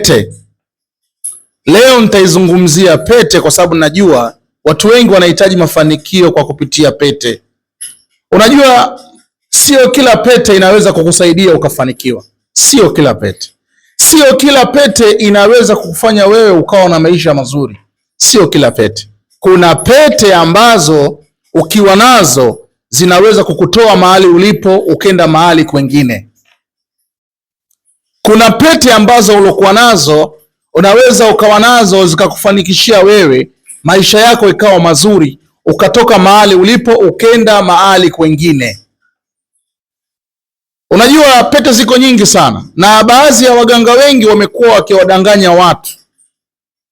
Pete. Leo nitaizungumzia pete kwa sababu najua watu wengi wanahitaji mafanikio kwa kupitia pete. Unajua sio kila pete inaweza kukusaidia ukafanikiwa. Sio kila pete. Sio kila pete inaweza kukufanya wewe ukawa na maisha mazuri. Sio kila pete. Kuna pete ambazo ukiwa nazo zinaweza kukutoa mahali ulipo ukenda mahali kwengine. Kuna pete ambazo ulokuwa nazo unaweza ukawa nazo zikakufanikishia wewe maisha yako ikawa mazuri, ukatoka mahali ulipo ukenda mahali kwengine. Unajua pete ziko nyingi sana, na baadhi ya waganga wengi wamekuwa wakiwadanganya watu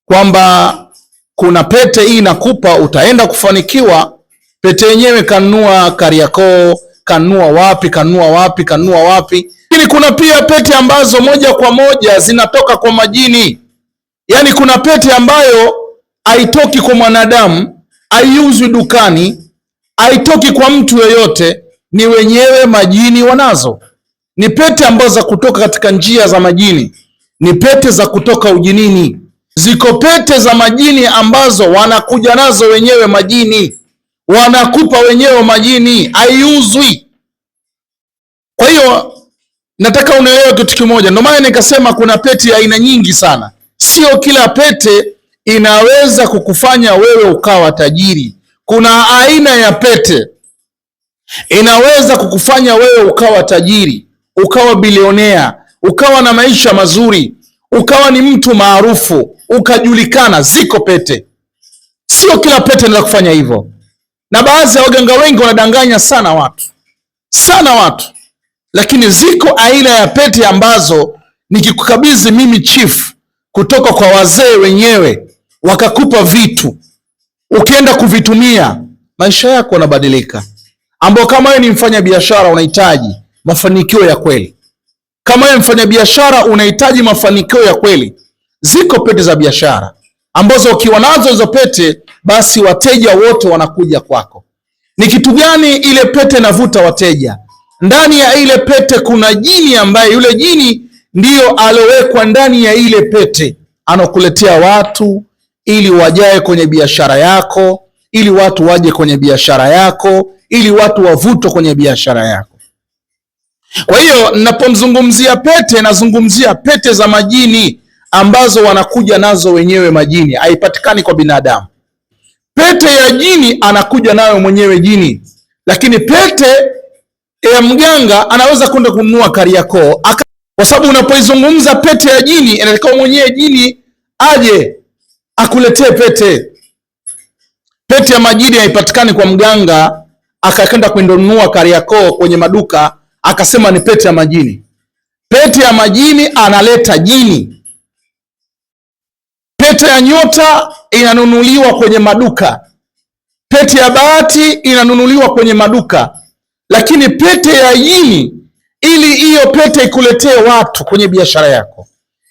kwamba kuna pete hii nakupa utaenda kufanikiwa. Pete yenyewe kanunua Kariakoo, kanunua wapi. Lakini kuna pia pete ambazo moja kwa moja zinatoka kwa majini. Yaani kuna pete ambayo haitoki kwa mwanadamu, haiuzwi dukani, haitoki kwa mtu yeyote, ni wenyewe majini wanazo. Ni pete ambazo za kutoka katika njia za majini, ni pete za kutoka ujinini. Ziko pete za majini ambazo wanakuja nazo wenyewe majini, wanakupa wenyewe majini, haiuzwi. Kwa hiyo nataka unaelewe kitu kimoja. Ndio maana nikasema kuna pete ya aina nyingi sana. Sio kila pete inaweza kukufanya wewe ukawa tajiri. Kuna aina ya pete inaweza kukufanya wewe ukawa tajiri, ukawa bilionea, ukawa na maisha mazuri, ukawa ni mtu maarufu, ukajulikana. Ziko pete. Sio kila pete inaweza kufanya hivyo. Na baadhi ya waganga wengi wanadanganya sana watu. Lakini ziko aina ya pete ambazo nikikukabidhi mimi chief kutoka kwa wazee wenyewe wakakupa vitu, ukienda kuvitumia maisha yako yanabadilika. Ambao kama wewe ni mfanya biashara unahitaji mafanikio ya kweli, kama wewe mfanya biashara unahitaji mafanikio ya kweli, ziko pete za biashara ambazo ukiwa nazo hizo pete, basi wateja wote wanakuja kwako. Ni kitu gani ile pete inavuta wateja? Ndani ya ile pete kuna jini ambaye yule jini ndiyo alowekwa ndani ya ile pete, anakuletea watu ili wajae kwenye biashara yako, ili watu waje kwenye biashara yako, ili watu wavutwe kwenye biashara yako. Kwa hiyo ninapomzungumzia pete, nazungumzia pete za majini ambazo wanakuja nazo wenyewe majini, haipatikani kwa binadamu. Pete ya jini anakuja nayo mwenyewe jini, lakini pete ya mganga anaweza kwenda kununua Kariakoo. Kwa sababu unapoizungumza pete ya jini, inatakiwa mwenyewe jini aje akuletee pete. Pete ya majini haipatikani kwa mganga akaenda kununua Kariakoo kwenye maduka akasema ni pete ya majini. Pete ya majini analeta jini. Pete ya nyota inanunuliwa kwenye maduka. Pete ya bahati inanunuliwa kwenye maduka. Lakini pete ya jini, ili hiyo pete ikuletee watu kwenye biashara yako,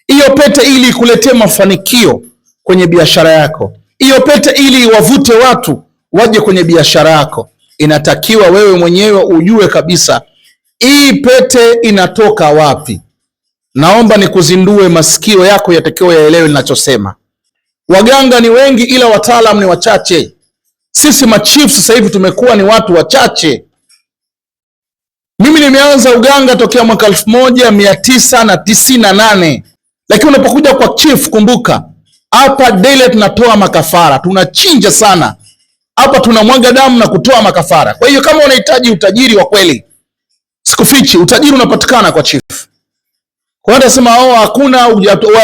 hiyo pete ili ikuletee mafanikio kwenye biashara yako, hiyo pete ili wavute watu waje kwenye biashara yako, inatakiwa wewe mwenyewe ujue kabisa hii pete inatoka wapi. Naomba nikuzindue masikio yako yatakiwa yaelewe ninachosema. Waganga ni wengi ila wataalamu ni wachache. Sisi machief sasa hivi tumekuwa ni watu wachache. Mimi nimeanza uganga tokea mwaka 1998. Lakini unapokuja kwa chief, kumbuka hapa daily tunatoa makafara, tunachinja sana. Hapa tunamwaga damu na kutoa makafara. Kwa hiyo kama unahitaji utajiri wa kweli, sikufichi, utajiri unapatikana kwa chief. Kwa hiyo nasema hakuna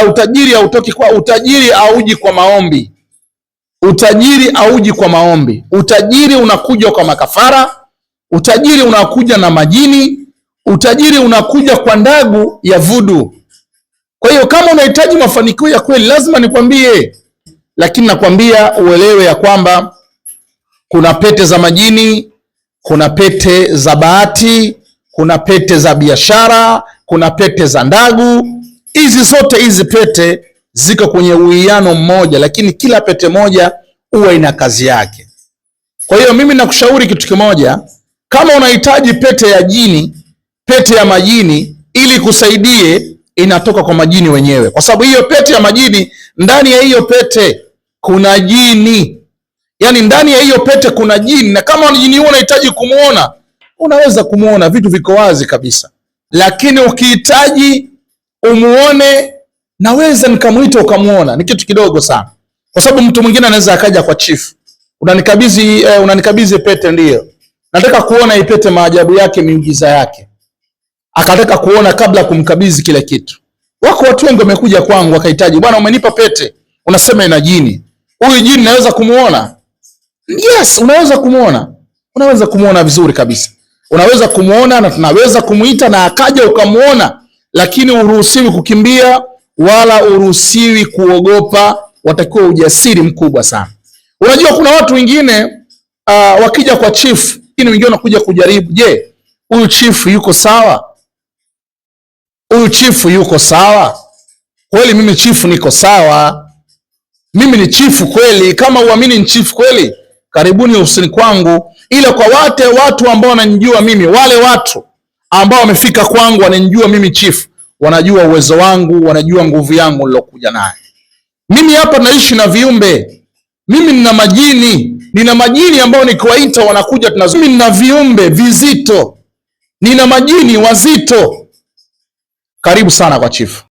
utajiri hautoki kwa utajiri, auji kwa maombi. Utajiri auji kwa maombi. Utajiri unakuja kwa makafara. Utajiri unakuja na majini. Utajiri unakuja kwa ndagu ya vudu. Kwa hiyo kama unahitaji mafanikio ya kweli lazima nikwambie. Lakini nakwambia uelewe ya kwamba kuna pete za majini, kuna pete za bahati, kuna pete za biashara, kuna pete za ndagu. Hizi zote hizi pete ziko kwenye uwiano mmoja, lakini kila pete moja huwa ina kazi yake. Kwa hiyo mimi nakushauri kitu kimoja, kama unahitaji pete ya jini, pete ya majini ili kusaidie inatoka kwa majini wenyewe, kwa sababu hiyo pete ya majini, ndani ya hiyo pete kuna jini. Yani ndani ya hiyo pete kuna jini, na kama jini huo unahitaji kumuona, unaweza kumuona, vitu viko wazi kabisa. Lakini ukihitaji umuone, naweza nikamuita ukamuona, ni kitu kidogo sana, kwa sababu mtu mwingine anaweza akaja kwa chief, unanikabidhi pete, ndio nataka kuona hii pete, maajabu yake, miujiza yake, akataka kuona kabla kumkabidhi kile kitu. Wako watu wengi wamekuja kwangu wakahitaji, bwana, umenipa pete, unasema ina jini, huyu jini naweza kumuona? Yes, unaweza kumuona, unaweza kumuona vizuri kabisa, unaweza kumuona na tunaweza kumuita na akaja ukamuona, lakini uruhusiwi kukimbia wala uruhusiwi kuogopa, watakiwa ujasiri mkubwa sana. Unajua kuna watu wengine wakija kwa chief, lakini wengine wanakuja kujaribu, je, huyu chief yuko sawa? Huyu chief yuko sawa kweli? Mimi chief niko sawa, mimi ni chief kweli? Kama uamini ni chief kweli, karibuni ofisini kwangu. Ila kwa watu ambao wananijua mimi, wale watu ambao wamefika kwangu wananijua mimi chief, wanajua uwezo wangu, wanajua nguvu yangu nilokuja naye. Mimi hapa naishi na viumbe, mimi nina majini ambao nikiwaita wanakuja, mimi nina viumbe vizito, nina majini wazito. Karibu sana kwa chief.